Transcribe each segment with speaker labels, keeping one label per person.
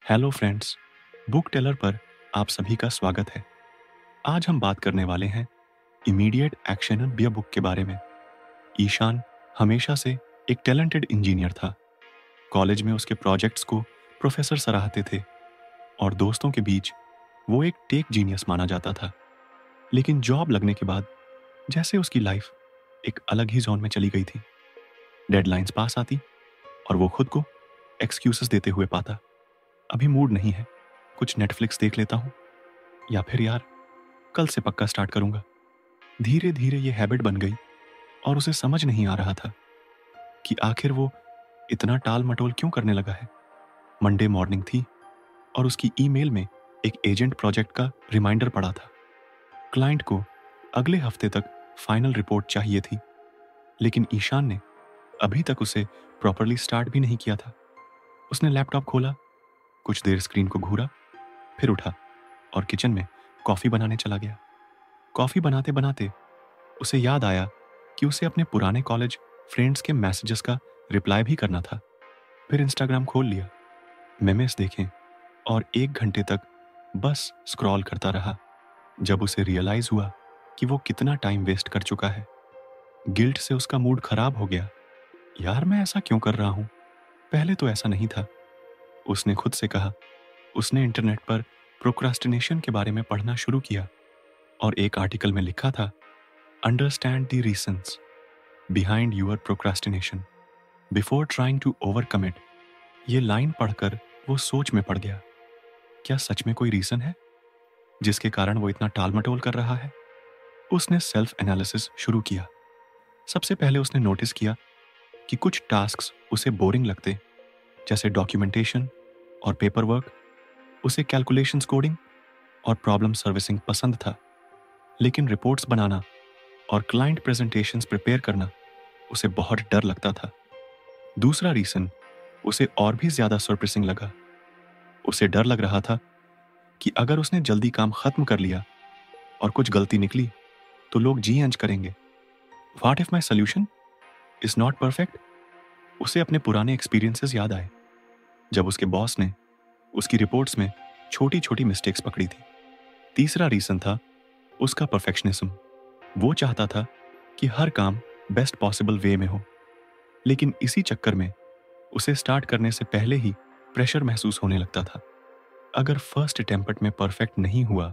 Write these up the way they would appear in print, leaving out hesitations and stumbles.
Speaker 1: Hello friends, book Taylor पर आप सभी का स्वागत है। आज हम बात करने वाले हैं इमीडिएट एक्शन बियर बुक के बारे में। ईशान हमेशा से एक टैलेंटेड इंजीनियर था। कॉलेज में उसके प्रोजेक्ट्स को प्रोफेसर सराहते थे और दोस्तों के बीच वो एक टेक जीनियस माना जाता था। लेकिन जॉब लगने के बाद जैसे उसकी लाइफ एक अलग ही जोन में चली गई थी। डेडलाइंस पास आती और वो खुद को एक्सक्यूजेस देते हुए पाता, अभी मूड नहीं है, कुछ नेटफ्लिक्स देख लेता हूँ, या फिर यार कल से पक्का स्टार्ट करूंगा। धीरे धीरे ये हैबिट बन गई और उसे समझ नहीं आ रहा था कि आखिर वो इतना टाल मटोल क्यों करने लगा है। मंडे मॉर्निंग थी और उसकी ईमेल में एक एजेंट प्रोजेक्ट का रिमाइंडर पड़ा था। क्लाइंट को अगले हफ्ते तक फाइनल रिपोर्ट चाहिए थी, लेकिन ईशान ने अभी तक उसे प्रॉपरली स्टार्ट भी नहीं किया था। उसने लैपटॉप खोला, कुछ देर स्क्रीन को घूरा, फिर उठा और किचन में कॉफ़ी बनाने चला गया। कॉफ़ी बनाते बनाते उसे याद आया कि उसे अपने पुराने कॉलेज फ्रेंड्स के मैसेजेस का रिप्लाई भी करना था। फिर इंस्टाग्राम खोल लिया, मेमेस देखें और 1 घंटे तक बस स्क्रॉल करता रहा। जब उसे रियलाइज हुआ कि वो कितना टाइम वेस्ट कर चुका है, गिल्ट से उसका मूड खराब हो गया। यार मैं ऐसा क्यों कर रहा हूँ, पहले तो ऐसा नहीं था। उसने खुद से कहा। उसने इंटरनेट पर प्रोक्रास्टिनेशन के बारे में पढ़ना शुरू किया और एक आर्टिकल में लिखा था, understand the reasons behind your procrastination before trying to overcome it. ये लाइन पढ़कर वो सोच में पड़ गया। क्या सच में कोई रीजन है जिसके कारण वो इतना टाल मटोल कर रहा है? उसने सेल्फ एनालिसिस शुरू किया। सबसे पहले उसने नोटिस किया कि कुछ टास्क्स उसे बोरिंग लगते, जैसे डॉक्यूमेंटेशन और पेपर वर्क। उसे कैलकुलेशंस, कोडिंग और प्रॉब्लम सर्विसिंग पसंद था, लेकिन रिपोर्ट्स बनाना और क्लाइंट प्रेजेंटेशंस प्रिपेयर करना उसे बहुत डर लगता था। दूसरा रीजन उसे और भी ज्यादा सरप्राइजिंग लगा। उसे डर लग रहा था कि अगर उसने जल्दी काम खत्म कर लिया और कुछ गलती निकली तो लोग जी हंच करेंगे। What if my solution is not perfect? उसे अपने पुराने एक्सपीरियंसेस याद आए, जब उसके बॉस ने उसकी रिपोर्ट्स में छोटी छोटी मिस्टेक्स पकड़ी थी। तीसरा रीजन था उसका परफेक्शनिज्म। वो चाहता था कि हर काम बेस्ट पॉसिबल वे में हो, लेकिन इसी चक्कर में उसे स्टार्ट करने से पहले ही प्रेशर महसूस होने लगता था। अगर फर्स्ट अटेम्प्ट में परफेक्ट नहीं हुआ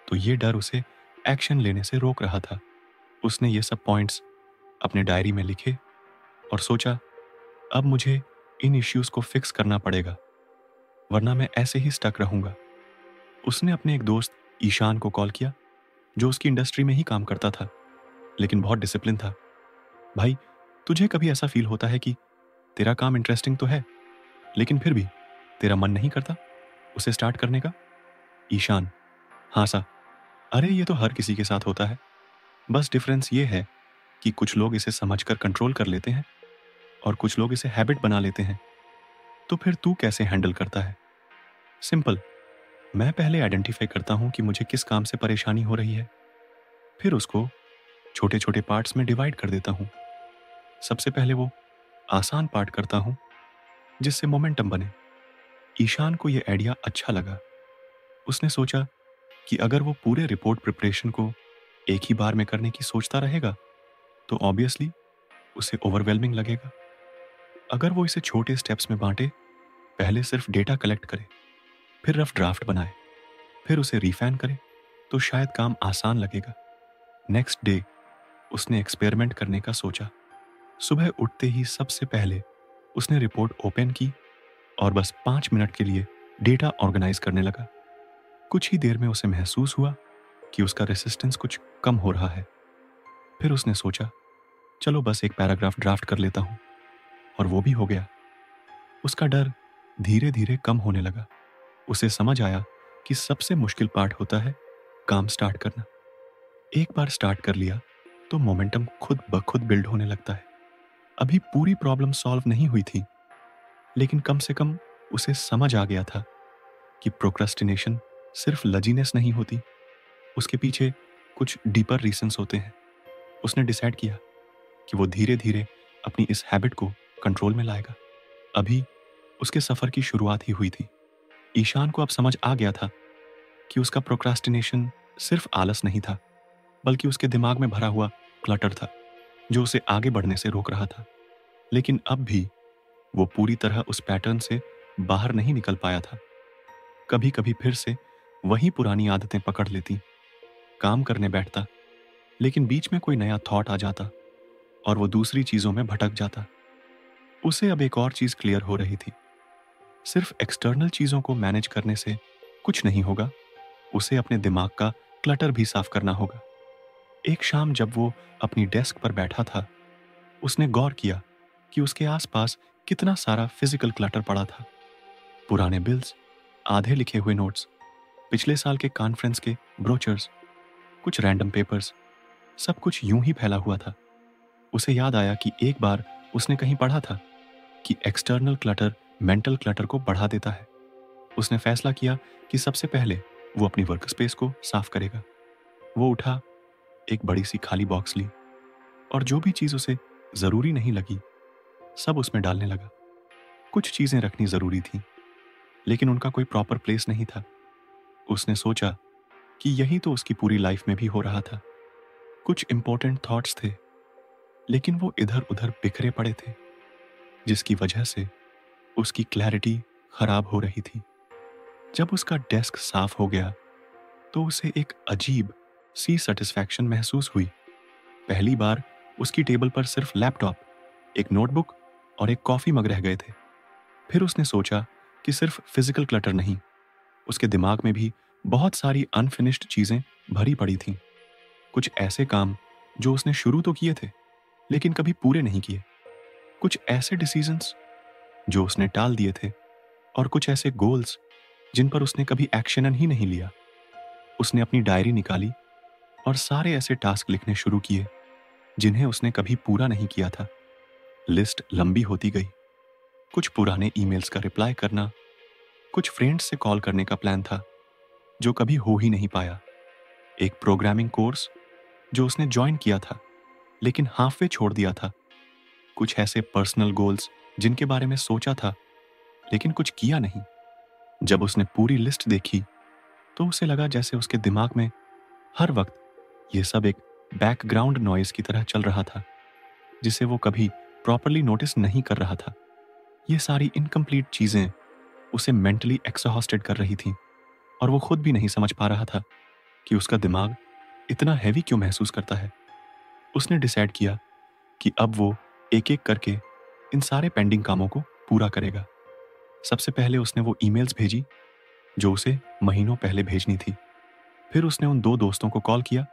Speaker 1: तो ये डर उसे एक्शन लेने से रोक रहा था। उसने ये सब पॉइंट्स अपने डायरी में लिखे और सोचा, अब मुझे इन इश्यूज को फिक्स करना पड़ेगा, वरना मैं ऐसे ही स्टक रहूंगा। उसने अपने एक दोस्त ईशान को कॉल किया, जो उसकी इंडस्ट्री में ही काम करता था, लेकिन बहुत डिसिप्लिन था। भाई, तुझे कभी ऐसा फील होता है कि तेरा काम इंटरेस्टिंग तो है, लेकिन फिर भी तेरा मन नहीं करता उसे स्टार्ट करने का? ईशान हाँसा, अरे ये तो हर किसी के साथ होता है, बस डिफरेंस ये है कि कुछ लोग इसे समझकर कंट्रोल कर लेते हैं और कुछ लोग इसे हैबिट बना लेते हैं। तो फिर तू कैसे हैंडल करता है? सिंपल, मैं पहले आइडेंटिफाई करता हूँ कि मुझे किस काम से परेशानी हो रही है, फिर उसको छोटे छोटे पार्ट्स में डिवाइड कर देता हूँ। सबसे पहले वो आसान पार्ट करता हूँ जिससे मोमेंटम बने। ईशान को ये आइडिया अच्छा लगा। उसने सोचा कि अगर वो पूरे रिपोर्ट प्रिपरेशन को एक ही बार में करने की सोचता रहेगा तो ऑब्वियसली उसे ओवरवेलमिंग लगेगा। अगर वो इसे छोटे स्टेप्स में बांटे, पहले सिर्फ डेटा कलेक्ट करे, फिर रफ ड्राफ्ट बनाए, फिर उसे रिफाइन करे, तो शायद काम आसान लगेगा। नेक्स्ट डे उसने एक्सपेरिमेंट करने का सोचा। सुबह उठते ही सबसे पहले उसने रिपोर्ट ओपन की और बस 5 मिनट के लिए डेटा ऑर्गेनाइज करने लगा। कुछ ही देर में उसे महसूस हुआ कि उसका रेसिस्टेंस कुछ कम हो रहा है। फिर उसने सोचा, चलो बस एक पैराग्राफ ड्राफ्ट कर लेता हूँ, और वो भी हो गया। उसका डर धीरे धीरे कम होने लगा। उसे समझ आया कि सबसे मुश्किल पार्ट होता है काम स्टार्ट करना। एक बार स्टार्ट कर लिया तो मोमेंटम खुद ब खुद बिल्ड होने लगता है। अभी पूरी प्रॉब्लम सॉल्व नहीं हुई थी, लेकिन कम से कम उसे समझ आ गया था कि प्रोक्रेस्टिनेशन सिर्फ लजीनेस नहीं होती, उसके पीछे कुछ डीपर रीजंस होते हैं। उसने डिसाइड किया कि वो धीरे धीरे अपनी इस हैबिट को कंट्रोल में लाएगा। अभी उसके सफ़र की शुरुआत ही हुई थी। ईशान को अब समझ आ गया था कि उसका प्रोक्रास्टिनेशन सिर्फ आलस नहीं था, बल्कि उसके दिमाग में भरा हुआ क्लटर था जो उसे आगे बढ़ने से रोक रहा था। लेकिन अब भी वो पूरी तरह उस पैटर्न से बाहर नहीं निकल पाया था। कभी कभी फिर से वही पुरानी आदतें पकड़ लेती, काम करने बैठता, लेकिन बीच में कोई नया थॉट आ जाता और वो दूसरी चीजों में भटक जाता। उसे अब एक और चीज क्लियर हो रही थी, सिर्फ एक्सटर्नल चीजों को मैनेज करने से कुछ नहीं होगा, उसे अपने दिमाग का क्लटर भी साफ करना होगा। एक शाम जब वो अपनी डेस्क पर बैठा था, उसने गौर किया कि उसके आसपास कितना सारा फिजिकल क्लटर पड़ा था। पुराने बिल्स, आधे लिखे हुए नोट्स, पिछले साल के कॉन्फ्रेंस के ब्रोचर्स, कुछ रैंडम पेपर्स, सब कुछ यूं ही फैला हुआ था। उसे याद आया कि एक बार उसने कहीं पढ़ा था कि एक्सटर्नल क्लटर मेंटल क्लटर को बढ़ा देता है। उसने फैसला किया कि सबसे पहले वो अपनी वर्क स्पेस को साफ करेगा। वो उठा, एक बड़ी सी खाली बॉक्स ली और जो भी चीज उसे जरूरी नहीं लगी सब उसमें डालने लगा। कुछ चीजें रखनी जरूरी थी, लेकिन उनका कोई प्रॉपर प्लेस नहीं था। उसने सोचा कि यही तो उसकी पूरी लाइफ में भी हो रहा था। कुछ इंपॉर्टेंट थॉट्स थे, लेकिन वो इधर उधर बिखरे पड़े थे, जिसकी वजह से उसकी क्लैरिटी खराब हो रही थी। जब उसका डेस्क साफ हो गया तो उसे एक अजीब सी सेटिस्फैक्शन महसूस हुई। पहली बार उसकी टेबल पर सिर्फ लैपटॉप, एक नोटबुक और एक कॉफी मग रह गए थे। फिर उसने सोचा कि सिर्फ फिजिकल क्लटर नहीं, उसके दिमाग में भी बहुत सारी अनफिनिश्ड चीजें भरी पड़ी थीं। कुछ ऐसे काम जो उसने शुरू तो किए थे लेकिन कभी पूरे नहीं किए, कुछ ऐसे डिसीजंस जो उसने टाल दिए थे, और कुछ ऐसे गोल्स जिन पर उसने कभी एक्शन ही नहीं लिया। उसने अपनी डायरी निकाली और सारे ऐसे टास्क लिखने शुरू किए जिन्हें उसने कभी पूरा नहीं किया था। लिस्ट लंबी होती गई। कुछ पुराने ईमेल्स का रिप्लाई करना, कुछ फ्रेंड्स से कॉल करने का प्लान था जो कभी हो ही नहीं पाया, एक प्रोग्रामिंग कोर्स जो उसने ज्वाइन किया था लेकिन हाफ वे छोड़ दिया था, कुछ ऐसे पर्सनल गोल्स जिनके बारे में सोचा था लेकिन कुछ किया नहीं। जब उसने पूरी लिस्ट देखी तो उसे लगा जैसे उसके दिमाग में हर वक्त ये सब एक बैकग्राउंड नॉइज की तरह चल रहा था, जिसे वो कभी प्रॉपरली नोटिस नहीं कर रहा था। ये सारी इनकम्प्लीट चीजें उसे मेंटली एक्सहॉस्टेड कर रही थीं और वो खुद भी नहीं समझ पा रहा था कि उसका दिमाग इतना हैवी क्यों महसूस करता है। उसने डिसाइड किया कि अब वो एक एक करके इन सारे पेंडिंग कामों को पूरा करेगा। सबसे पहले उसने वो ईमेल्स भेजी जो उसे महीनों पहले भेजनी थी। फिर उसने उन दो दोस्तों को कॉल किया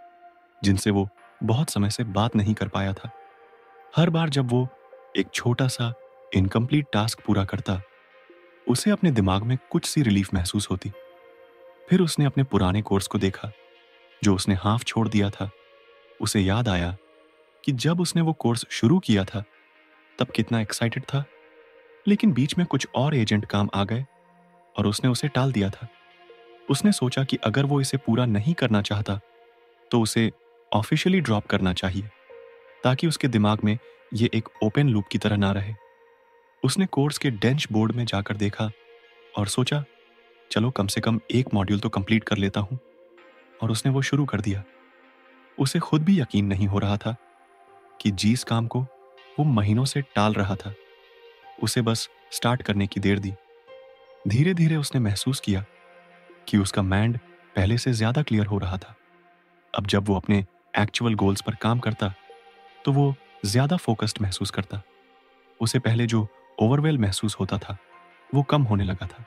Speaker 1: जिनसे वो बहुत समय से बात नहीं कर पाया था। हर बार जब वो एक छोटा सा इनकम्प्लीट टास्क पूरा करता, उसे अपने दिमाग में कुछ सी रिलीफ महसूस होती। फिर उसने अपने पुराने कोर्स को देखा जो उसने हाफ छोड़ दिया था। उसे याद आया कि जब उसने वो कोर्स शुरू किया था तब कितना एक्साइटेड था, लेकिन बीच में कुछ और एजेंट काम आ गए और उसने उसे टाल दिया था। उसने सोचा कि अगर वो इसे पूरा नहीं करना चाहता तो उसे ऑफिशियली ड्रॉप करना चाहिए, ताकि उसके दिमाग में ये एक ओपन लूप की तरह ना रहे। उसने कोर्स के डैश बोर्ड में जाकर देखा और सोचा, चलो कम से कम एक मॉड्यूल तो कंप्लीट कर लेता हूं, और उसने वो शुरू कर दिया। उसे खुद भी यकीन नहीं हो रहा था कि जिस काम को वो महीनों से टाल रहा था, उसे बस स्टार्ट करने की देर दी। धीरे धीरे उसने महसूस किया कि उसका माइंड पहले से ज्यादा क्लियर हो रहा था। अब जब वो अपने एक्चुअल गोल्स पर काम करता तो वो ज्यादा फोकस्ड महसूस करता। उसे पहले जो ओवरवेल महसूस होता था वो कम होने लगा था।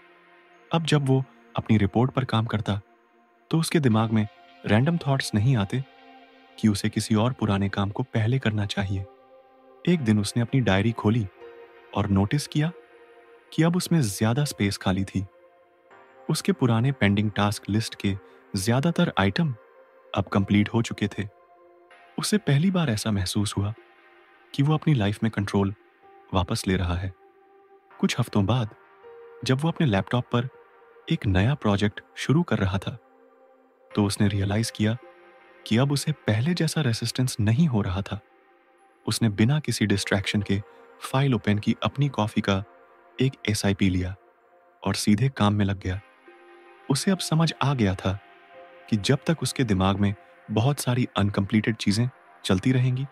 Speaker 1: अब जब वो अपनी रिपोर्ट पर काम करता तो उसके दिमाग में रैंडम थॉट्स नहीं आते कि उसे किसी और पुराने काम को पहले करना चाहिए। एक दिन उसने अपनी डायरी खोली और नोटिस किया कि अब उसमें ज्यादा स्पेस खाली थी। उसके पुराने पेंडिंग टास्क लिस्ट के ज्यादातर आइटम अब कंप्लीट हो चुके थे। उसे पहली बार ऐसा महसूस हुआ कि वो अपनी लाइफ में कंट्रोल वापस ले रहा है। कुछ हफ्तों बाद जब वो अपने लैपटॉप पर एक नया प्रोजेक्ट शुरू कर रहा था तो उसने रियलाइज किया कि अब उसे पहले जैसा रेसिस्टेंस नहीं हो रहा था। उसने बिना किसी डिस्ट्रैक्शन के फाइल ओपन की, अपनी कॉफी का एक एसआईपी लिया और सीधे काम में लग गया। उसे अब समझ आ गया था कि जब तक उसके दिमाग में बहुत सारी अनकम्प्लीटेड चीज़ें चलती रहेंगी,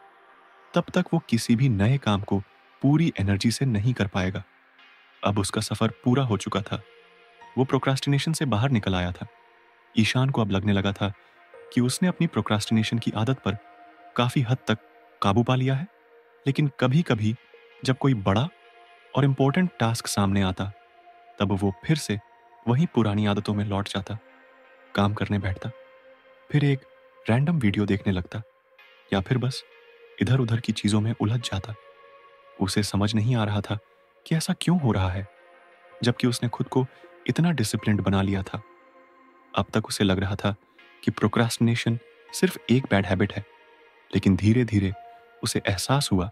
Speaker 1: तब तक वो किसी भी नए काम को पूरी एनर्जी से नहीं कर पाएगा। अब उसका सफ़र पूरा हो चुका था। वो प्रोक्रास्टिनेशन से बाहर निकल आया था। ईशान को अब लगने लगा था कि उसने अपनी प्रोक्रास्टिनेशन की आदत पर काफ़ी हद तक काबू पा लिया है, लेकिन कभी-कभी जब कोई बड़ा और इम्पोर्टेंट टास्क सामने आता, तब वो फिर से वही पुरानी आदतों में लौट जाता, काम करने बैठता, फिर एक रैंडम वीडियो देखने लगता या फिर बस इधर-उधर की चीज़ों में उलझ जाता। उसे समझ नहीं आ रहा था कि ऐसा क्यों हो रहा है, जबकि उसने खुद को इतना डिसिप्लिन्ड बना लिया था। अब तक उसे लग रहा था कि प्रोक्रास्टिनेशन सिर्फ एक बैड हैबिट है, लेकिन धीरे-धीरे उसे एहसास हुआ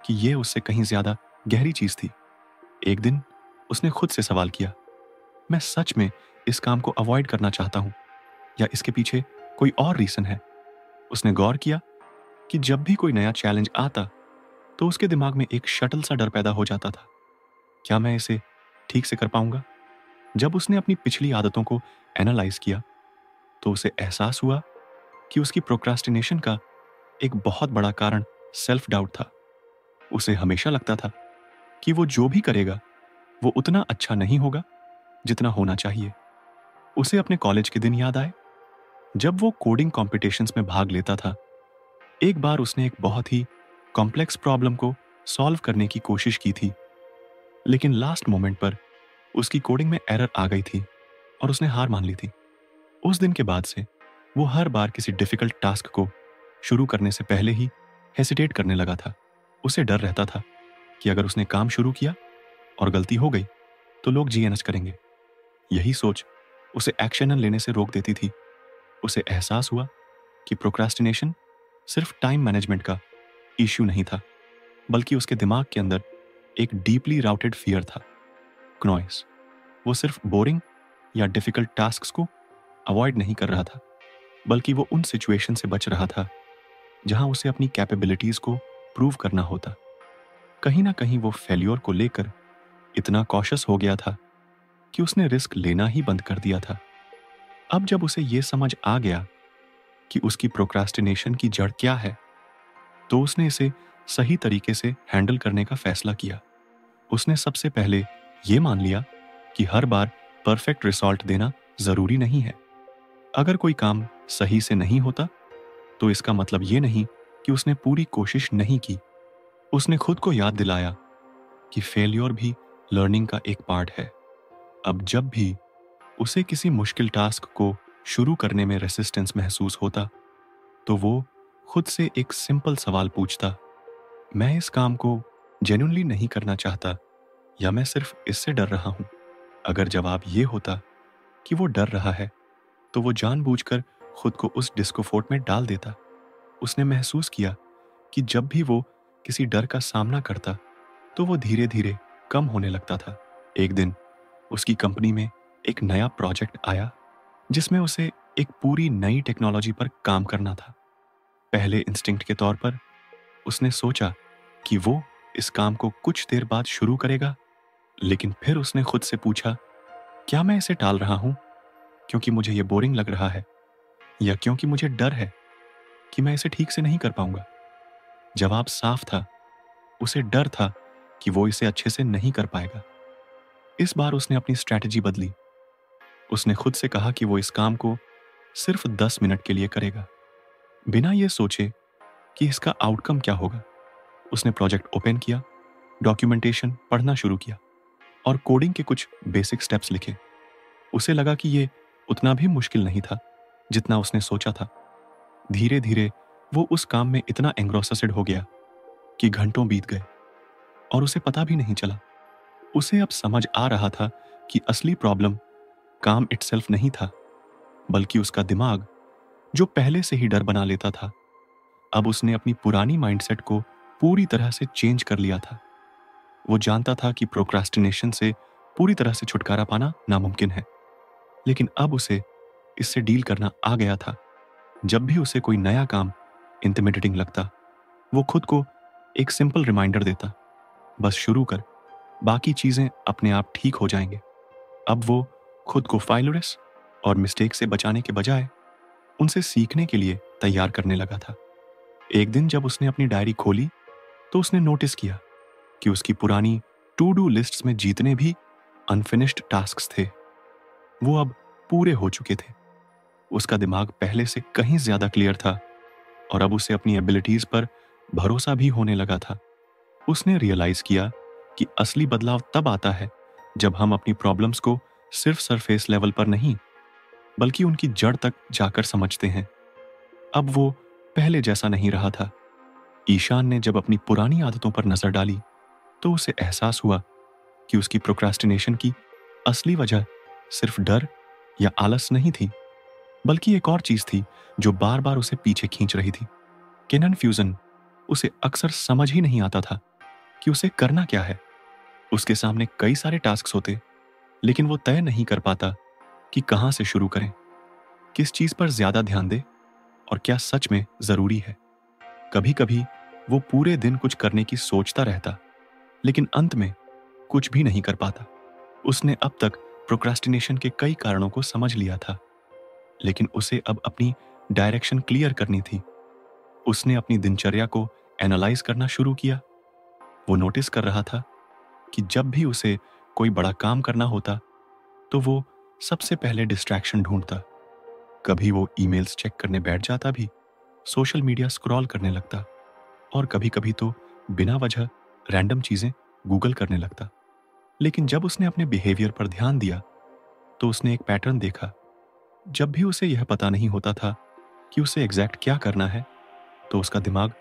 Speaker 1: कि ये उससे कहीं ज़्यादा गहरी चीज़ थी। एक दिन उसने खुद से सवाल किया, मैं सच में इस काम को अवॉइड करना चाहता हूँ या इसके पीछे कोई और रीज़न है? उसने गौर किया कि जब भी कोई नया चैलेंज आता, तो उसके दिमाग में एक शटल सा डर पैदा हो जाता था। क्या मैं इसे ठीक से कर पाऊंगा? जब उसने अपनी पिछली आदतों को एनालाइज किया, तो उसे एहसास हुआ कि उसकी प्रोक्रास्टिनेशन का एक बहुत बड़ा कारण सेल्फ डाउट था। उसे हमेशा लगता था कि वो जो भी करेगा, वो उतना अच्छा नहीं होगा जितना होना चाहिए। उसे अपने कॉलेज के दिन याद आए, जब वो कोडिंग कॉम्पिटिशन्स में भाग लेता था। एक बार उसने एक बहुत ही कॉम्प्लेक्स प्रॉब्लम को सॉल्व करने की कोशिश की थी, लेकिन लास्ट मोमेंट पर उसकी कोडिंग में एरर आ गई थी और उसने हार मान ली थी। उस दिन के बाद से वो हर बार किसी डिफिकल्ट टास्क को शुरू करने से पहले ही हेसिटेट करने लगा था। उसे डर रहता था कि अगर उसने काम शुरू किया और गलती हो गई, तो लोग जीएनएस करेंगे। यही सोच उसे एक्शन लेने से रोक देती थी। उसे एहसास हुआ कि प्रोक्रास्टिनेशन सिर्फ टाइम मैनेजमेंट का इश्यू नहीं था, बल्कि उसके दिमाग के अंदर एक डीपली राउटेड फियर था, नॉइस। वो सिर्फ बोरिंग या डिफिकल्ट टास्क्स को अवॉइड नहीं कर रहा था, बल्कि वो उन सिचुएशन से बच रहा था जहां उसे अपनी कैपेबिलिटीज को प्रूव करना होता। कहीं ना कहीं वो फेल्योर को लेकर इतना कॉशियस हो गया था कि उसने रिस्क लेना ही बंद कर दिया था। अब जब उसे ये समझ आ गया कि उसकी प्रोक्रास्टिनेशन की जड़ क्या है, तो उसने इसे सही तरीके से हैंडल करने का फैसला किया। उसने सबसे पहले ये मान लिया कि हर बार परफेक्ट रिजल्ट देना जरूरी नहीं है। अगर कोई काम सही से नहीं होता, तो इसका मतलब ये नहीं कि उसने पूरी कोशिश नहीं की। उसने खुद को याद दिलाया कि फेल्योर भी लर्निंग का एक पार्ट है। अब जब भी उसे किसी मुश्किल टास्क को शुरू करने में रेसिस्टेंस महसूस होता, तो वो खुद से एक सिंपल सवाल पूछता, मैं इस काम को जेन्युइनली नहीं करना चाहता या मैं सिर्फ इससे डर रहा हूं? अगर जवाब ये होता कि वो डर रहा है, तो वो जानबूझकर खुद को उस डिस्कम्फोर्ट में डाल देता। उसने महसूस किया कि जब भी वो किसी डर का सामना करता, तो वो धीरे धीरे कम होने लगता था। एक दिन उसकी कंपनी में एक नया प्रोजेक्ट आया, जिसमें उसे एक पूरी नई टेक्नोलॉजी पर काम करना था। पहले इंस्टिंक्ट के तौर पर उसने सोचा कि वो इस काम को कुछ देर बाद शुरू करेगा, लेकिन फिर उसने खुद से पूछा, क्या मैं इसे टाल रहा हूं क्योंकि मुझे ये बोरिंग लग रहा है, या क्योंकि मुझे डर है कि मैं इसे ठीक से नहीं कर पाऊंगा? जवाब साफ था, उसे डर था कि वो इसे अच्छे से नहीं कर पाएगा। इस बार उसने अपनी स्ट्रैटेजी बदली। उसने खुद से कहा कि वो इस काम को सिर्फ 10 मिनट के लिए करेगा, बिना ये सोचे कि इसका आउटकम क्या होगा। उसने प्रोजेक्ट ओपन किया, डॉक्यूमेंटेशन पढ़ना शुरू किया और कोडिंग के कुछ बेसिक स्टेप्स लिखे। उसे लगा कि ये उतना भी मुश्किल नहीं था जितना उसने सोचा था। धीरे धीरे वो उस काम में इतना एंग्रोसेड हो गया कि घंटों बीत गए और उसे पता भी नहीं चला। उसे अब समझ आ रहा था कि असली प्रॉब्लम काम इटसेल्फ नहीं था, बल्कि उसका दिमाग, जो पहले से ही डर बना लेता था। अब उसने अपनी पुरानी माइंडसेट को पूरी तरह से चेंज कर लिया था। वो जानता था कि प्रोक्रास्टिनेशन से पूरी तरह से छुटकारा पाना नामुमकिन है, लेकिन अब उसे इससे डील करना आ गया था। जब भी उसे कोई नया काम इंटिमिडेटिंग लगता, वो खुद को एक सिंपल रिमाइंडर देता, बस शुरू कर, बाकी चीजें अपने आप ठीक हो जाएंगे। अब वो खुद को फाइललेस और मिस्टेक से बचाने के बजाय उनसे सीखने के लिए तैयार करने लगा था। एक दिन जब उसने अपनी डायरी खोली तो उसने नोटिस किया कि उसकी पुरानी टू डू लिस्ट्स में जितने भी अनफिनिश्ड टास्क्स थे वो अब पूरे हो चुके थे। उसका दिमाग पहले से कहीं ज्यादा क्लियर था और अब उसे अपनी एबिलिटीज पर भरोसा भी होने लगा था। उसने रियलाइज किया कि असली बदलाव तब आता है जब हम अपनी प्रॉब्लम्स को सिर्फ सरफेस लेवल पर नहीं बल्कि उनकी जड़ तक जाकर समझते हैं। अब वो पहले जैसा नहीं रहा था। ईशान ने जब अपनी पुरानी आदतों पर नजर डाली तो उसे एहसास हुआ कि उसकी प्रोक्रास्टिनेशन की असली वजह सिर्फ डर या आलस नहीं थी, बल्कि एक और चीज थी जो बार बार उसे पीछे खींच रही थी। कन्फ्यूजन। उसे अक्सर समझ ही नहीं आता था कि उसे करना क्या है। उसके सामने कई सारे टास्क होते, लेकिन वो तय नहीं कर पाता कि कहां से शुरू करें, किस चीज पर ज्यादा ध्यान दे और क्या सच में जरूरी है। कभी कभी वो पूरे दिन कुछ करने की सोचता रहता, लेकिन अंत में कुछ भी नहीं कर पाता। उसने अब तक प्रोक्रास्टिनेशन के कई कारणों को समझ लिया था, लेकिन उसे अब अपनी डायरेक्शन क्लियर करनी थी। उसने अपनी दिनचर्या को एनालाइज करना शुरू किया। वो नोटिस कर रहा था कि जब भी उसे कोई बड़ा काम करना होता तो वो सबसे पहले डिस्ट्रैक्शन ढूंढता। कभी वो ईमेल्स चेक करने बैठ जाता भी, सोशल मीडिया स्क्रॉल करने लगता और कभी कभी तो बिना वजह रैंडम चीजें गूगल करने लगता। लेकिन जब उसने अपने बिहेवियर पर ध्यान दिया तो उसने एक पैटर्न देखा। जब भी उसे यह पता नहीं होता था कि उसे एग्जैक्ट क्या करना है तो उसका दिमाग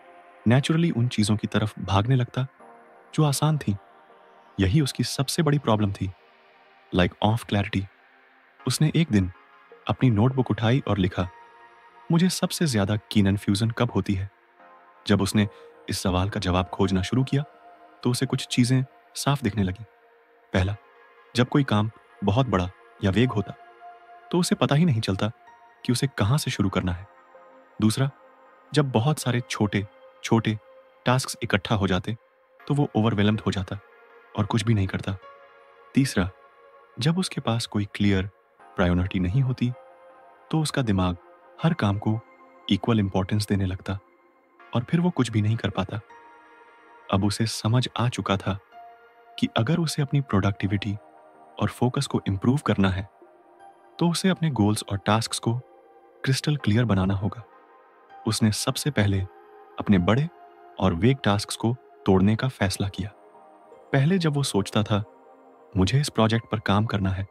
Speaker 1: नेचुरली उन चीजों की तरफ भागने लगता जो आसान थी। यही उसकी सबसे बड़ी प्रॉब्लम थी, लाइक ऑफ क्लैरिटी। उसने एक दिन अपनी नोटबुक उठाई और लिखा, मुझे सबसे ज्यादा कन्फ्यूजन कब होती है। जब उसने इस सवाल का जवाब खोजना शुरू किया तो उसे कुछ चीजें साफ दिखने लगी। पहला, जब कोई काम बहुत बड़ा या वेग होता तो उसे पता ही नहीं चलता कि उसे कहां से शुरू करना है। दूसरा, जब बहुत सारे छोटे छोटे टास्क इकट्ठा हो जाते तो वो ओवरवेलम्ड हो जाता और कुछ भी नहीं करता। तीसरा, जब उसके पास कोई क्लियर प्रायोरिटी नहीं होती तो उसका दिमाग हर काम को इक्वल इंपॉर्टेंस देने लगता और फिर वो कुछ भी नहीं कर पाता। अब उसे समझ आ चुका था कि अगर उसे अपनी प्रोडक्टिविटी और फोकस को इम्प्रूव करना है तो उसे अपने गोल्स और टास्क्स को क्रिस्टल क्लियर बनाना होगा। उसने सबसे पहले अपने बड़े और वेग टास्क्स को तोड़ने का फैसला किया। पहले जब वो सोचता था मुझे इस प्रोजेक्ट पर काम करना है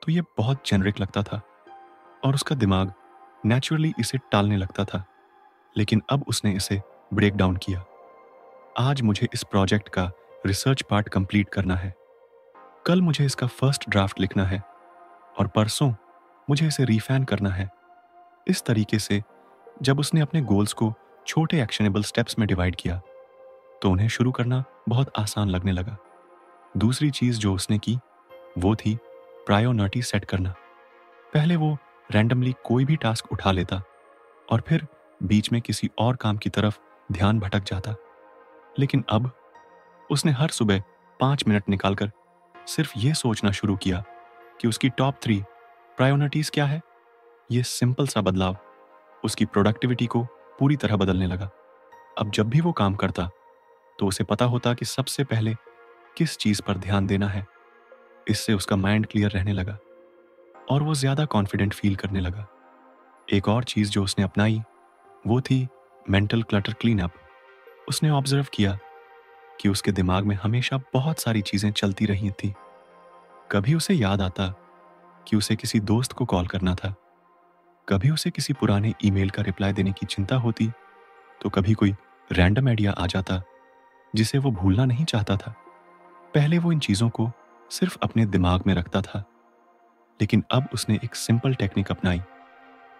Speaker 1: तो ये बहुत जेनरिक लगता था और उसका दिमाग नेचुरली इसे टालने लगता था। लेकिन अब उसने इसे ब्रेक डाउन किया। आज मुझे इस प्रोजेक्ट का रिसर्च पार्ट कंप्लीट करना है, कल मुझे इसका फर्स्ट ड्राफ्ट लिखना है और परसों मुझे इसे रीफैन करना है। इस तरीके से जब उसने अपने गोल्स को छोटे एक्शनेबल स्टेप्स में डिवाइड किया तो उन्हें शुरू करना बहुत आसान लगने लगा। दूसरी चीज जो उसने की वो थी प्रायोरिटी सेट करना। पहले वो रैंडमली कोई भी टास्क उठा लेता और फिर बीच में किसी और काम की तरफ ध्यान भटक जाता। लेकिन अब उसने हर सुबह 5 मिनट निकालकर सिर्फ ये सोचना शुरू किया कि उसकी टॉप 3 प्रायोरिटीज क्या है। ये सिंपल सा बदलाव उसकी प्रोडक्टिविटी को पूरी तरह बदलने लगा। अब जब भी वो काम करता तो उसे पता होता कि सबसे पहले किस चीज पर ध्यान देना है। इससे उसका माइंड क्लियर रहने लगा और वो ज्यादा कॉन्फिडेंट फील करने लगा। एक और चीज जो उसने अपनाई वो थी मेंटल क्लटर क्लीन अप। उसने ऑब्जर्व किया कि उसके दिमाग में हमेशा बहुत सारी चीजें चलती रही थी। कभी उसे याद आता कि उसे किसी दोस्त को कॉल करना था, कभी उसे किसी पुराने ईमेल का रिप्लाई देने की चिंता होती, तो कभी कोई रैंडम आइडिया आ जाता जिसे वो भूलना नहीं चाहता था। पहले वो इन चीजों को सिर्फ अपने दिमाग में रखता था, लेकिन अब उसने एक सिंपल टेक्निक अपनाई।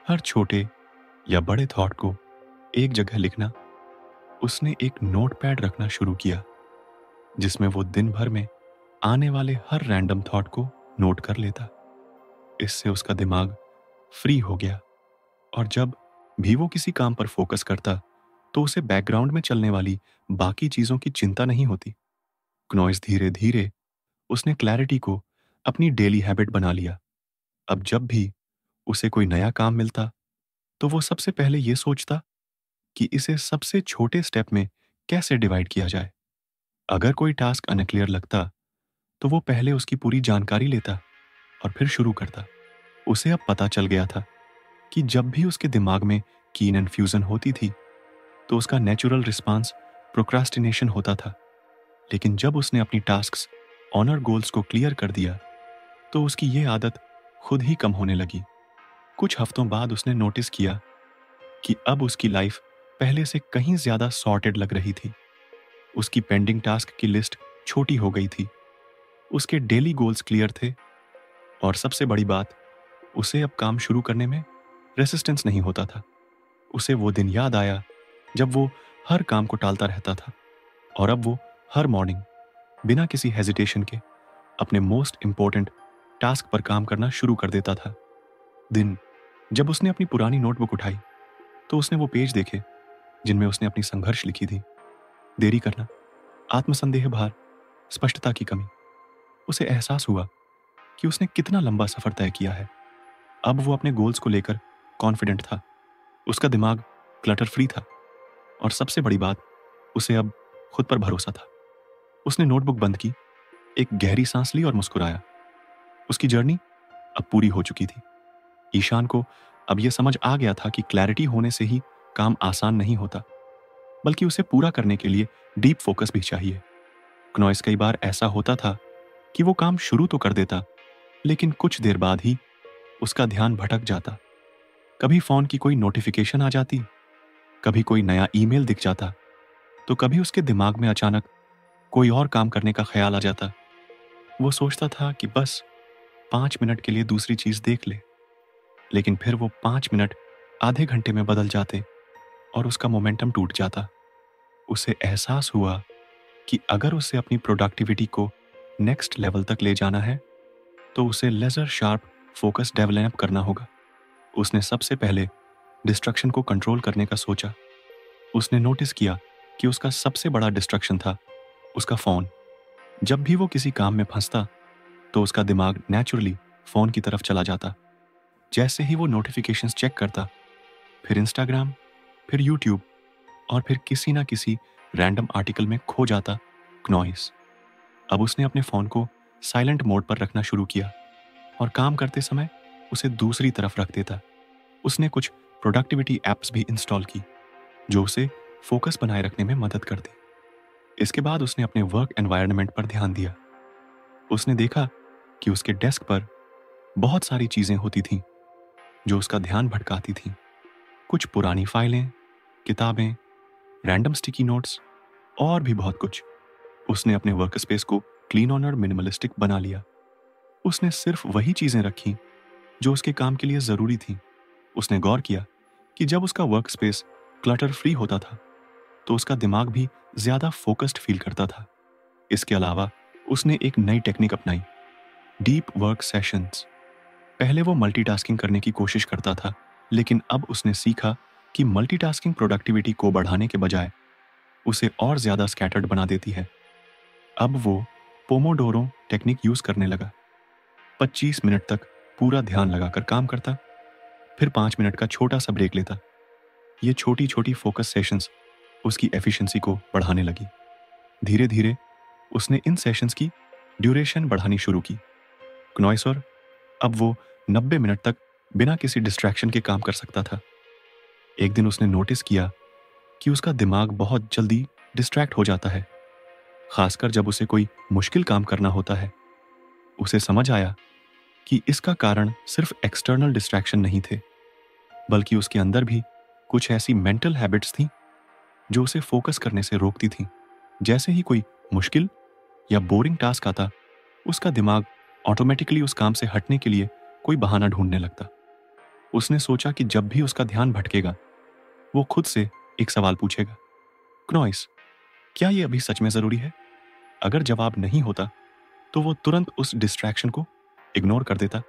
Speaker 1: हर छोटे या बड़े थॉट को एक जगह लिखना। उसने एक नोटपैड रखना शुरू किया जिसमें वो दिन भर में आने वाले हर रैंडम थॉट को नोट कर लेता। इससे उसका दिमाग फ्री हो गया और जब भी वो किसी काम पर फोकस करता तो उसे बैकग्राउंड में चलने वाली बाकी चीजों की चिंता नहीं होती। नॉइज धीरे धीरे उसने क्लैरिटी को अपनी डेली हैबिट बना लिया। अब जब भी उसे कोई नया काम मिलता तो वो सबसे पहले ये सोचता कि इसे सबसे छोटे स्टेप में कैसे डिवाइड किया जाए। अगर कोई टास्क अनक्लियर लगता तो वो पहले उसकी पूरी जानकारी लेता और फिर शुरू करता। उसे अब पता चल गया था कि जब भी उसके दिमाग में कीन इन्फ्यूजन होती थी तो उसका नेचुरल रिस्पांस प्रोक्रास्टिनेशन होता था। लेकिन जब उसने अपनी टास्क्स ऑनर गोल्स को क्लियर कर दिया तो उसकी ये आदत खुद ही कम होने लगी। कुछ हफ्तों बाद उसने नोटिस किया कि अब उसकी लाइफ पहले से कहीं ज्यादा सॉर्टेड लग रही थी। उसकी पेंडिंग टास्क की लिस्ट छोटी हो गई थी, उसके डेली गोल्स क्लियर थे और सबसे बड़ी बात, उसे अब काम शुरू करने में रेसिस्टेंस नहीं होता था। उसे वो दिन याद आया जब वो हर काम को टालता रहता था और अब वो हर मॉर्निंग बिना किसी हेजिटेशन के अपने मोस्ट इंपॉर्टेंट टास्क पर काम करना शुरू कर देता था। दिन जब उसने अपनी पुरानी नोटबुक उठाई तो उसने वो पेज देखे जिनमें उसने अपनी संघर्ष लिखी थी। देरी करना, आत्मसंदेह भार, स्पष्टता की कमी। उसे एहसास हुआ कि उसने कितना लंबा सफर तय किया है। अब वो अपने गोल्स को लेकर कॉन्फिडेंट था, उसका दिमाग क्लटर फ्री था और सबसे बड़ी बात, उसे अब खुद पर भरोसा था। उसने नोटबुक बंद की, एक गहरी सांस ली और मुस्कुराया। उसकी जर्नी अब पूरी हो चुकी थी। ईशान को अब यह समझ आ गया था कि क्लैरिटी होने से ही काम आसान नहीं होता, बल्कि उसे पूरा करने के लिए डीप फोकस भी चाहिए। क्नॉइस कई बार ऐसा होता था कि वो काम शुरू तो कर देता, लेकिन कुछ देर बाद ही उसका ध्यान भटक जाता। कभी फोन की कोई नोटिफिकेशन आ जाती, कभी कोई नया ईमेल दिख जाता, तो कभी उसके दिमाग में अचानक कोई और काम करने का ख्याल आ जाता। वो सोचता था कि बस 5 मिनट के लिए दूसरी चीज देख ले, लेकिन फिर वो 5 मिनट आधे घंटे में बदल जाते और उसका मोमेंटम टूट जाता। उसे एहसास हुआ कि अगर उसे अपनी प्रोडक्टिविटी को नेक्स्ट लेवल तक ले जाना है तो उसे लेजर शार्प फोकस डेवलप करना होगा। उसने सबसे पहले डिस्ट्रक्शन को कंट्रोल करने का सोचा। उसने नोटिस किया कि उसका सबसे बड़ा डिस्ट्रक्शन था उसका फोन। जब भी वो किसी काम में फंसता तो उसका दिमाग नेचुरली फोन की तरफ चला जाता। जैसे ही वो नोटिफिकेशंस चेक करता, फिर इंस्टाग्राम, फिर यूट्यूब और फिर किसी ना किसी रैंडम आर्टिकल में खो जाता क्नॉइस। अब उसने अपने फोन को साइलेंट मोड पर रखना शुरू किया और काम करते समय उसे दूसरी तरफ रख देता। उसने कुछ प्रोडक्टिविटी एप्स भी इंस्टॉल की जो उसे फोकस बनाए रखने में मदद करती। इसके बाद उसने अपने वर्क एनवायरनमेंट पर ध्यान दिया। उसने देखा कि उसके डेस्क पर बहुत सारी चीजें होती थीं जो उसका ध्यान भटकाती थीं। कुछ पुरानी फाइलें, किताबें, रैंडम स्टिकी नोट्स और भी बहुत कुछ। उसने अपने वर्क स्पेस को क्लीन और मिनिमलिस्टिक बना लिया। उसने सिर्फ वही चीजें रखी जो उसके काम के लिए जरूरी थी। उसने गौर किया कि जब उसका वर्क स्पेस क्लटर फ्री होता था तो उसका दिमाग भी ज्यादा फोकस्ड फील करता था। इसके अलावा उसने एक नई टेक्निक अपनाई, डीप वर्क सेशंस। पहले वो मल्टीटास्किंग करने की कोशिश करता था, लेकिन अब उसने सीखा कि मल्टीटास्किंग प्रोडक्टिविटी को बढ़ाने के बजाय उसे और ज्यादा स्कैटर्ड बना देती है। अब वो पोमोडोरो टेक्निक यूज करने लगा। 25 मिनट तक पूरा ध्यान लगाकर काम करता, फिर 5 मिनट का छोटा सा ब्रेक लेता। ये छोटी छोटी फोकस सेशंस उसकी एफिशिएंसी को बढ़ाने लगी। धीरे धीरे उसने इन सेशंस की ड्यूरेशन बढ़ानी शुरू की। क्नॉइसर अब वो 90 मिनट तक बिना किसी डिस्ट्रैक्शन के काम कर सकता था। एक दिन उसने नोटिस किया कि उसका दिमाग बहुत जल्दी डिस्ट्रैक्ट हो जाता है, खासकर जब उसे कोई मुश्किल काम करना होता है। उसे समझ आया कि इसका कारण सिर्फ एक्सटर्नल डिस्ट्रैक्शन नहीं थे, बल्कि उसके अंदर भी कुछ ऐसी मेंटल हैबिट्स थीं जो उसे फोकस करने से रोकती थीं। जैसे ही कोई मुश्किल या बोरिंग टास्क आता, उसका दिमाग ऑटोमेटिकली उस काम से हटने के लिए कोई बहाना ढूंढने लगता। उसने सोचा कि जब भी उसका ध्यान भटकेगा, वो खुद से एक सवाल पूछेगा, क्नॉइस, क्या ये अभी सच में जरूरी है? अगर जवाब नहीं होता, तो वो तुरंत उस डिस्ट्रैक्शन को इग्नोर कर देता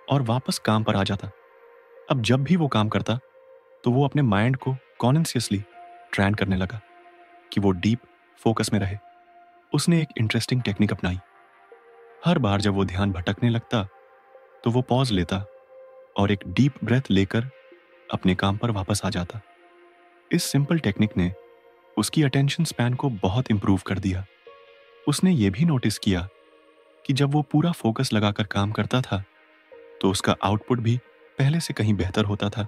Speaker 1: और वापस काम पर आ जाता। अब जब भी वो काम करता, तो वो अपने माइंड को कॉन्शियसली ट्रेन करने लगा कि वो डीप फोकस में रहे। उसने एक इंटरेस्टिंग टेक्निक अपनाई। हर बार जब वो ध्यान भटकने लगता, तो वो पॉज लेता और एक डीप ब्रेथ लेकर अपने काम पर वापस आ जाता। इस सिंपल टेक्निक ने उसकी अटेंशन स्पैन को बहुत इंप्रूव कर दिया। उसने ये भी नोटिस किया कि जब वो पूरा फोकस लगाकर काम करता था तो उसका आउटपुट भी पहले से कहीं बेहतर होता था।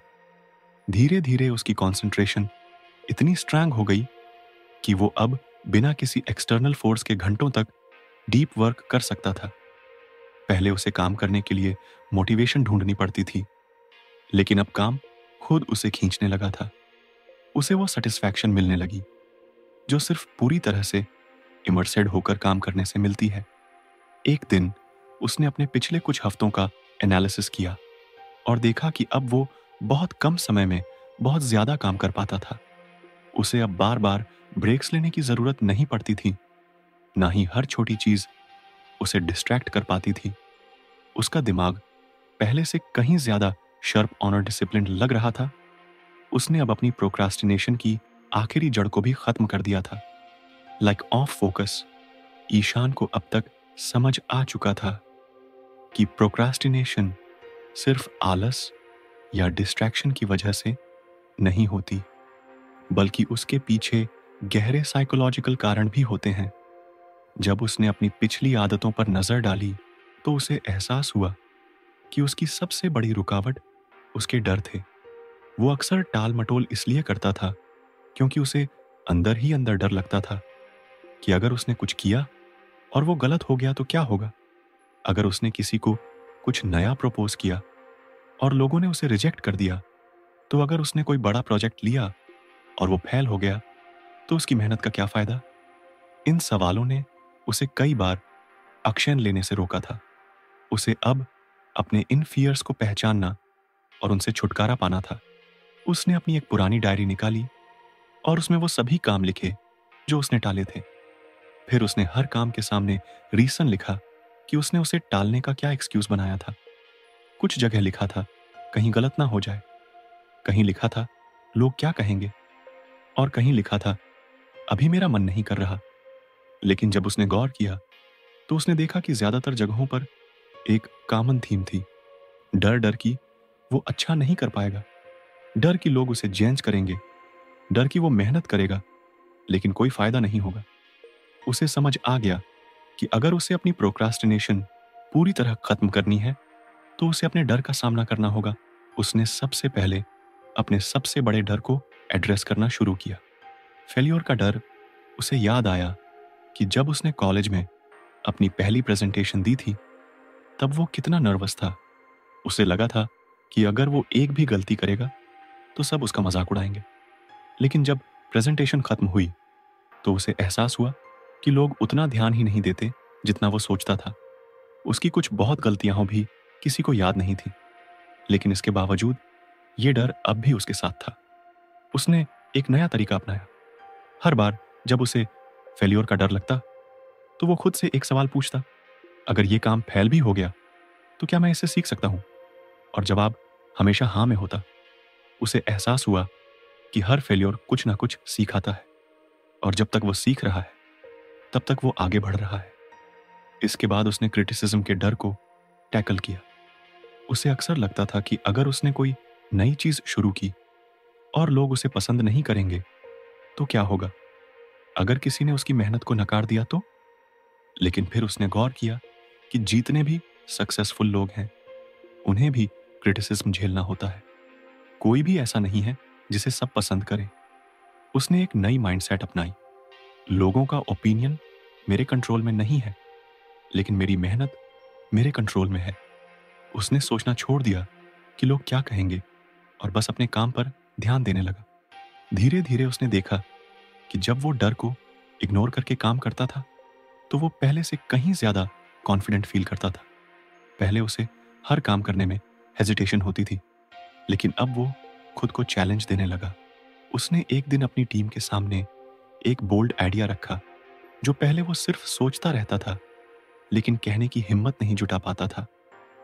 Speaker 1: धीरे धीरे उसकी कंसंट्रेशन इतनी स्ट्रांग हो गई कि वो अब बिना किसी एक्सटर्नल फोर्स के घंटों तक डीप वर्क कर सकता था। पहले उसे काम करने के लिए मोटिवेशन ढूंढनी पड़ती थी, लेकिन अब काम खुद उसे खींचने लगा था। उसे वो सेटिस्फैक्शन मिलने लगी जो सिर्फ पूरी तरह से इमर्सेड होकर काम करने से मिलती है। एक दिन उसने अपने पिछले कुछ हफ्तों का एनालिसिस किया और देखा कि अब वो बहुत कम समय में बहुत ज्यादा काम कर पाता था। उसे अब बार बार ब्रेक्स लेने की जरूरत नहीं पड़ती थी, ना ही हर छोटी चीज उसे डिस्ट्रैक्ट कर पाती थी। उसका दिमाग पहले से कहीं ज्यादा शार्प और डिसिप्लिन लग रहा था। उसने अब अपनी प्रोक्रास्टिनेशन की आखिरी जड़ को भी खत्म कर दिया था। लाइक ऑफ फोकस, ईशान को अब तक समझ आ चुका था कि प्रोक्रास्टिनेशन सिर्फ आलस या डिस्ट्रैक्शन की वजह से नहीं होती, बल्कि उसके पीछे गहरे साइकोलॉजिकल कारण भी होते हैं। जब उसने अपनी पिछली आदतों पर नजर डाली तो उसे एहसास हुआ कि उसकी सबसे बड़ी रुकावट उसके डर थे। वो अक्सर टाल मटोल इसलिए करता था क्योंकि उसे अंदर ही अंदर डर लगता था कि अगर उसने कुछ किया और वो गलत हो गया तो क्या होगा। अगर उसने किसी को कुछ नया प्रपोज किया और लोगों ने उसे रिजेक्ट कर दिया, तो अगर उसने कोई बड़ा प्रोजेक्ट लिया और वो फेल हो गया तो उसकी मेहनत का क्या फायदा। इन सवालों ने उसे कई बार एक्शन लेने से रोका था। उसे अब अपने इन फियर्स को पहचानना और उनसे छुटकारा पाना था। उसने अपनी एक पुरानी डायरी निकाली और उसमें वो सभी काम लिखे जो उसने टाले थे। फिर उसने हर काम के सामने रीजन लिखा कि उसने उसे टालने का क्या एक्सक्यूज बनाया था। कुछ जगह लिखा था कहीं गलत ना हो जाए, कहीं लिखा था लोग क्या कहेंगे, और कहीं लिखा था अभी मेरा मन नहीं कर रहा। लेकिन जब उसने गौर किया तो उसने देखा कि ज्यादातर जगहों पर एक कॉमन थीम थी। डर डर की वो अच्छा नहीं कर पाएगा, डर कि लोग उसे जज करेंगे, डर कि वो मेहनत करेगा लेकिन कोई फायदा नहीं होगा। उसे समझ आ गया कि अगर उसे अपनी प्रोक्रास्टिनेशन पूरी तरह खत्म करनी है तो उसे अपने डर का सामना करना होगा। उसने सबसे पहले अपने सबसे बड़े डर को एड्रेस करना शुरू किया। फेल्योर का डर। उसे याद आया कि जब उसने कॉलेज में अपनी पहली प्रेजेंटेशन दी थी तब वो कितना नर्वस था। उसे लगा था कि अगर वो एक भी गलती करेगा तो सब उसका मजाक उड़ाएंगे। लेकिन जब प्रेजेंटेशन खत्म हुई तो उसे एहसास हुआ कि लोग उतना ध्यान ही नहीं देते जितना वो सोचता था। उसकी कुछ बहुत गलतियां हो भी किसी को याद नहीं थी, लेकिन इसके बावजूद ये डर अब भी उसके साथ था। उसने एक नया तरीका अपनाया। हर बार जब उसे फेल्योर का डर लगता तो वो खुद से एक सवाल पूछता, अगर ये काम फेल भी हो गया तो क्या मैं इससे सीख सकता हूं? और जवाब हमेशा हाँ में होता। उसे एहसास हुआ कि हर फेल्योर कुछ ना कुछ सिखाता है, और जब तक वो सीख रहा है तब तक वो आगे बढ़ रहा है। इसके बाद उसने क्रिटिसिज्म के डर को टैकल किया। उसे अक्सर लगता था कि अगर उसने कोई नई चीज शुरू की और लोग उसे पसंद नहीं करेंगे तो क्या होगा। अगर किसी ने उसकी मेहनत को नकार दिया तो। लेकिन फिर उसने गौर किया कि जितने भी सक्सेसफुल लोग हैं उन्हें भी क्रिटिसिज्म झेलना होता है। कोई भी ऐसा नहीं है जिसे सब पसंद करें। उसने एक नई माइंडसेट अपनाई। लोगों का ओपिनियन मेरे कंट्रोल में नहीं है, लेकिन मेरी मेहनत मेरे कंट्रोल में है। उसने सोचना छोड़ दिया कि लोग क्या कहेंगे और बस अपने काम पर ध्यान देने लगा। धीरे धीरे उसने देखा कि जब वो डर को इग्नोर करके काम करता था तो वो पहले से कहीं ज्यादा कॉन्फिडेंट फील करता था। पहले उसे हर काम करने में हेजिटेशन होती थी, लेकिन अब वो खुद को चैलेंज देने लगा। उसने एक दिन अपनी टीम के सामने एक बोल्ड आइडिया रखा जो पहले वो सिर्फ सोचता रहता था लेकिन कहने की हिम्मत नहीं जुटा पाता था।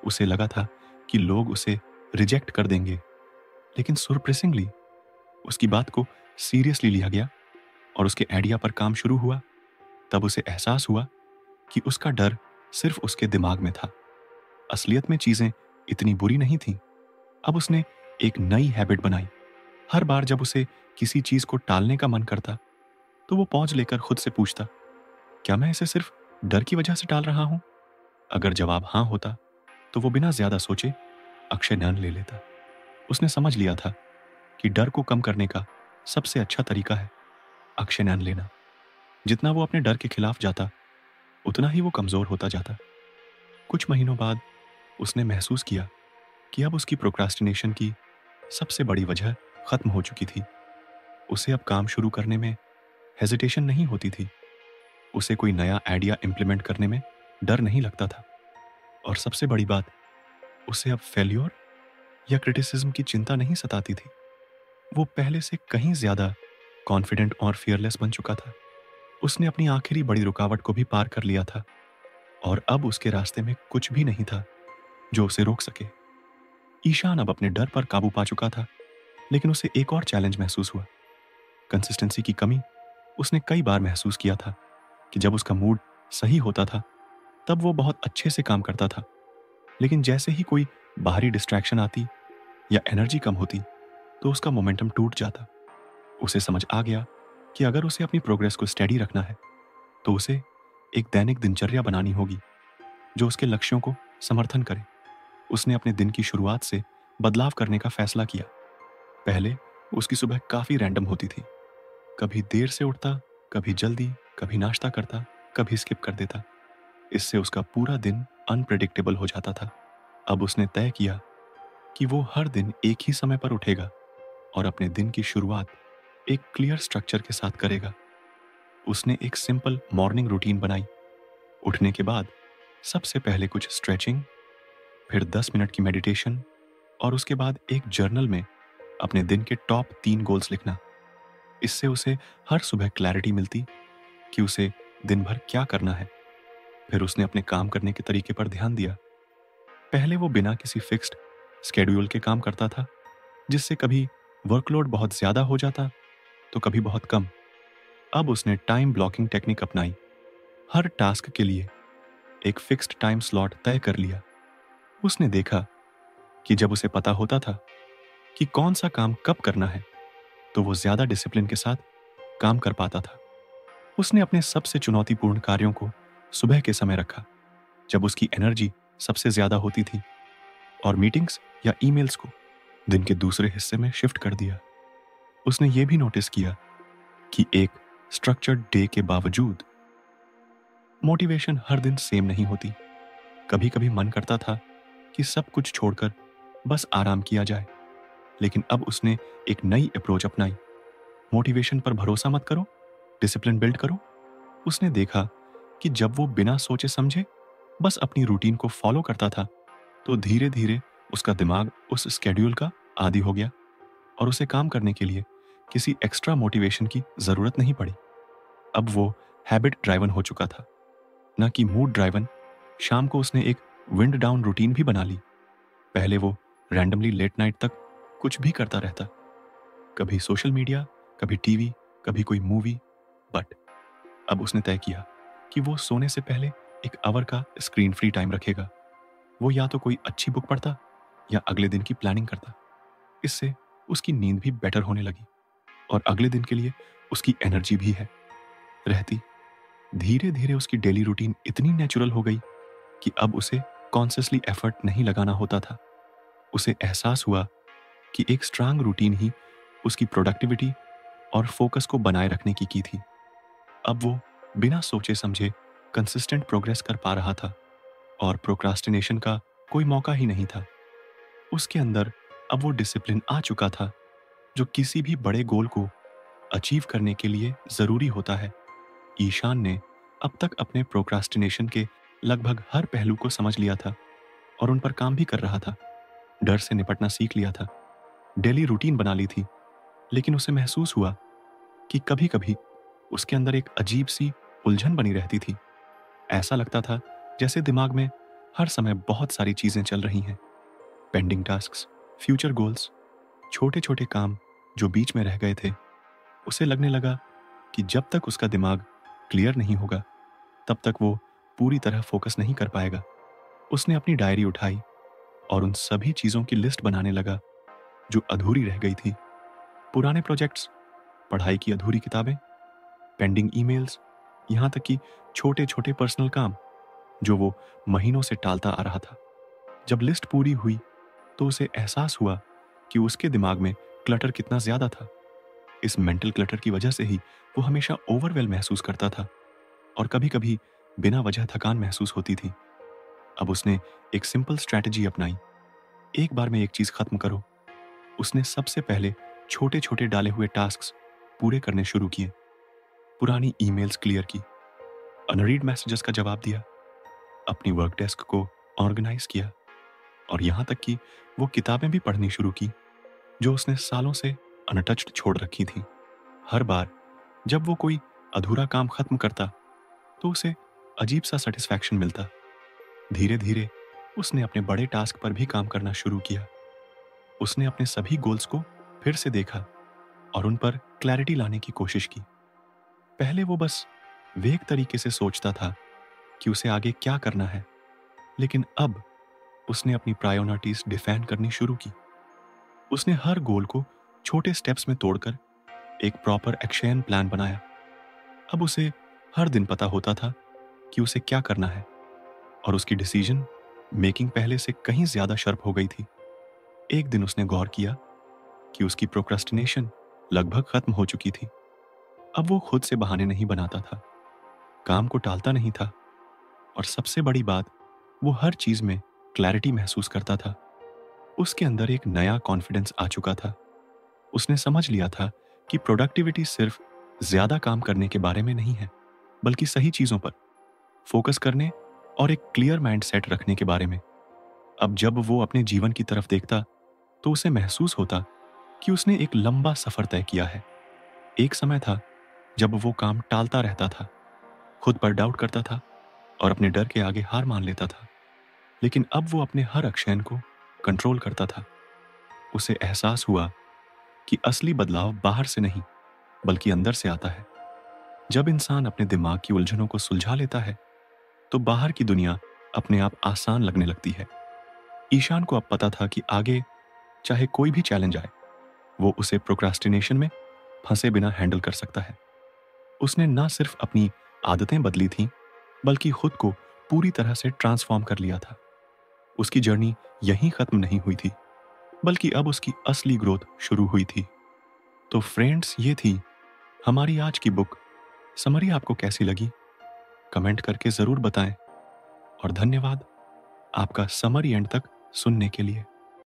Speaker 1: उसे लगा था कि लोग उसे रिजेक्ट कर देंगे, लेकिन सरप्राइजिंगली उसकी बात को सीरियसली लिया गया और उसके आइडिया पर काम शुरू हुआ। तब उसे एहसास हुआ कि उसका डर सिर्फ उसके दिमाग में था। असलियत में चीजें इतनी बुरी नहीं थीं। अब उसने एक नई हैबिट बनाई। हर बार जब उसे किसी चीज को टालने का मन करता, तो वो पॉज लेकर खुद से पूछता, क्या मैं इसे सिर्फ डर की वजह से टाल रहा हूं? अगर जवाब हाँ होता, तो वो बिना ज्यादा सोचे अक्षय ध्यान ले लेता। उसने समझ लिया था कि डर को कम करने का सबसे अच्छा तरीका है अक्षय ध्यान लेना। जितना वो अपने डर के खिलाफ जाता, उतना ही वो कमजोर होता जाता। कुछ महीनों बाद उसने महसूस किया कि अब उसकी प्रोक्रास्टिनेशन की सबसे बड़ी वजह खत्म हो चुकी थी। उसे अब काम शुरू करने में हेजिटेशन नहीं होती थी। उसे कोई नया आइडिया इम्प्लीमेंट करने में डर नहीं लगता था। और सबसे बड़ी बात, उसे अब फेल्योर या क्रिटिसिज्म की चिंता नहीं सताती थी। वो पहले से कहीं ज्यादा कॉन्फिडेंट और फियरलेस बन चुका था। उसने अपनी आखिरी बड़ी रुकावट को भी पार कर लिया था और अब उसके रास्ते में कुछ भी नहीं था जो उसे रोक सके। ईशान अब अपने डर पर काबू पा चुका था, लेकिन उसे एक और चैलेंज महसूस हुआ, कंसिस्टेंसी की कमी। उसने कई बार महसूस किया था कि जब उसका मूड सही होता था, तब वो बहुत अच्छे से काम करता था, लेकिन जैसे ही कोई बाहरी डिस्ट्रैक्शन आती या एनर्जी कम होती, तो उसका मोमेंटम टूट जाता। उसे समझ आ गया कि अगर उसे अपनी प्रोग्रेस को स्टेडी रखना है, तो उसे एक दैनिक दिनचर्या बनानी होगी जो उसके लक्ष्यों को समर्थन करे। उसने अपने दिन की शुरुआत से बदलाव करने का फैसला किया। पहले उसकी सुबह काफी रैंडम होती थी। कभी देर से उठता, कभी जल्दी, कभी नाश्ता करता, कभी स्किप कर देता। इससे उसका पूरा दिन अनप्रेडिक्टेबल हो जाता था। अब उसने तय किया कि वो हर दिन एक ही समय पर उठेगा और अपने दिन की शुरुआत एक क्लियर स्ट्रक्चर के साथ करेगा। उसने एक सिंपल मॉर्निंग रूटीन बनाई। उठने के बाद सबसे पहले कुछ स्ट्रेचिंग, फिर 10 मिनट की मेडिटेशन और उसके बाद एक जर्नल में अपने दिन के टॉप 3 गोल्स लिखना। इससे उसे हर सुबह क्लैरिटी मिलती कि उसे दिन भर क्या करना है। फिर उसने अपने काम करने के तरीके पर ध्यान दिया। पहले वो बिना किसी फिक्स्ड स्केड्यूल के काम करता था, जिससे कभी वर्कलोड बहुत ज्यादा हो जाता, तो कभी बहुत कम। अब उसने टाइम ब्लॉकिंग टेक्निक अपनाई। हर टास्क के लिए एक फिक्स्ड टाइम स्लॉट तय कर लिया। उसने देखा कि जब उसे पता होता था कि कौन सा काम कब करना है, तो वो ज्यादा डिसिप्लिन के साथ काम कर पाता था। उसने अपने सबसे चुनौतीपूर्ण कार्यों को सुबह के समय रखा, जब उसकी एनर्जी सबसे ज्यादा होती थी, और मीटिंग्स या ईमेल्स को दिन के दूसरे हिस्से में शिफ्ट कर दिया। उसने ये भी नोटिस किया कि एक स्ट्रक्चर्ड डे के बावजूद मोटिवेशन हर दिन सेम नहीं होती। कभी कभी मन करता था कि सब कुछ छोड़कर बस आराम किया जाए, लेकिन अब उसने एक नई अप्रोच अपनाई। मोटिवेशन पर भरोसा मत करो, डिसिप्लिन बिल्ड करो। उसने देखा कि जब वो बिना सोचे समझे बस अपनी रूटीन को फॉलो करता था, तो धीरे धीरे उसका दिमाग उस स्केड्यूल का आदी हो गया और उसे काम करने के लिए किसी एक्स्ट्रा मोटिवेशन की जरूरत नहीं पड़ी। अब वो हैबिट ड्राइवन हो चुका था, न कि मूड ड्राइवन। शाम को उसने एक विंड डाउन रूटीन भी बना ली। पहले वो रैंडमली लेट नाइट तक कुछ भी करता रहता, कभी सोशल मीडिया, कभी टीवी, कभी कोई मूवी। बट अब उसने तय किया कि वो सोने से पहले एक आवर का स्क्रीन फ्री टाइम रखेगा। वो या तो कोई अच्छी बुक पढ़ता या अगले दिन की प्लानिंग करता। इससे उसकी नींद भी बेटर होने लगी और अगले दिन के लिए उसकी एनर्जी भी है रहती। धीरे धीरे उसकी डेली रूटीन इतनी नेचुरल हो गई कि अब उसे कॉन्शियसली एफर्ट नहीं लगाना होता था। उसे एहसास हुआ कि एक स्ट्रांग रूटीन ही उसकी प्रोडक्टिविटी और फोकस को बनाए रखने की थी। अब वो बिना सोचे समझे कंसिस्टेंट प्रोग्रेस कर पा रहा था और प्रोक्रास्टिनेशन का कोई मौका ही नहीं था। उसके अंदर अब वो डिसिप्लिन आ चुका था जो किसी भी बड़े गोल को अचीव करने के लिए जरूरी होता है। ईशान ने अब तक अपने प्रोक्रास्टिनेशन के लगभग हर पहलू को समझ लिया था और उन पर काम भी कर रहा था। डर से निपटना सीख लिया था, डेली रूटीन बना ली थी, लेकिन उसे महसूस हुआ कि कभी कभी उसके अंदर एक अजीब सी उलझन बनी रहती थी। ऐसा लगता था जैसे दिमाग में हर समय बहुत सारी चीजें चल रही हैं, पेंडिंग टास्क्स, फ्यूचर गोल्स, छोटे छोटे काम जो बीच में रह गए थे। उसे लगने लगा कि जब तक उसका दिमाग क्लियर नहीं होगा, तब तक वो पूरी तरह फोकस नहीं कर पाएगा। उसने अपनी डायरी उठाई और उन सभी चीज़ों की लिस्ट बनाने लगा जो अधूरी रह गई थी। पुराने प्रोजेक्ट्स, पढ़ाई की अधूरी किताबें, पेंडिंग ईमेल्स, यहाँ तक कि छोटे-छोटे पर्सनल काम जो वो महीनों से टालता आ रहा था। जब लिस्ट पूरी हुई तो उसे एहसास हुआ कि उसके दिमाग में क्लटर कितना ज़्यादा था। इस मेंटल क्लटर की वजह से ही वो हमेशा ओवरवेल महसूस करता था और कभी-कभी बिना वजह थकान महसूस होती थी। अब उसने एक सिंपल स्ट्रैटेजी अपनाई। एक बार में एक चीज़ खत्म करो। उसने सबसे पहले छोटे-छोटे डाले हुए टास्क्स पूरे करने शुरू किए। पुरानी ईमेल्स क्लियर की, अनरीड मैसेजेस का जवाब दिया, अपनी वर्क डेस्क को ऑर्गेनाइज किया और यहाँ तक कि वो किताबें भी पढ़नी शुरू की जो उसने सालों से अनटच्ड छोड़ रखी थी। हर बार जब वो कोई अधूरा काम खत्म करता तो उसे अजीब सा सेटिस्फैक्शन मिलता। धीरे धीरे उसने अपने बड़े टास्क पर भी काम करना शुरू किया। उसने अपने सभी गोल्स को फिर से देखा और उन पर क्लैरिटी लाने की कोशिश की। पहले वो बस वेग तरीके से सोचता था कि उसे आगे क्या करना है, लेकिन अब उसने अपनी प्रायोरिटीज डिफाइन करनी शुरू की। उसने हर गोल को छोटे स्टेप्स में तोड़कर एक प्रॉपर एक्शन प्लान बनाया। अब उसे हर दिन पता होता था कि उसे क्या करना है और उसकी डिसीजन मेकिंग पहले से कहीं ज्यादा शार्प हो गई थी। एक दिन उसने गौर किया कि उसकी प्रोक्रेस्टिनेशन लगभग खत्म हो चुकी थी। अब वो खुद से बहाने नहीं बनाता था, काम को टालता नहीं था और सबसे बड़ी बात, वो हर चीज में क्लैरिटी महसूस करता था। उसके अंदर एक नया कॉन्फिडेंस आ चुका था। उसने समझ लिया था कि प्रोडक्टिविटी सिर्फ ज्यादा काम करने के बारे में नहीं है, बल्कि सही चीजों पर फोकस करने और एक क्लियर माइंड सेट रखने के बारे में। अब जब वो अपने जीवन की तरफ देखता तो उसे महसूस होता कि उसने एक लंबा सफर तय किया है। एक समय था जब वो काम टालता रहता था, खुद पर डाउट करता था और अपने डर के आगे हार मान लेता था। लेकिन अब वो अपने हर एक्शन को कंट्रोल करता था। उसे एहसास हुआ कि असली बदलाव बाहर से नहीं, बल्कि अंदर से आता है। जब इंसान अपने दिमाग की उलझनों को सुलझा लेता है तो बाहर की दुनिया अपने आप आसान लगने लगती है। ईशान को अब पता था कि आगे चाहे कोई भी चैलेंज आए, वो उसे प्रोक्रास्टिनेशन में फंसे बिना हैंडल कर सकता है। उसने ना सिर्फ अपनी आदतें बदली थीं, बल्कि खुद को पूरी तरह से ट्रांसफॉर्म कर लिया था। उसकी जर्नी यहीं खत्म नहीं हुई थी, बल्कि अब उसकी असली ग्रोथ शुरू हुई थी। तो फ्रेंड्स, ये थी हमारी आज की बुक। समरी आपको कैसी लगी? कमेंट करके ज़रूर बताएं और धन्यवाद आपका समरी एंड तक सुनने के लिए।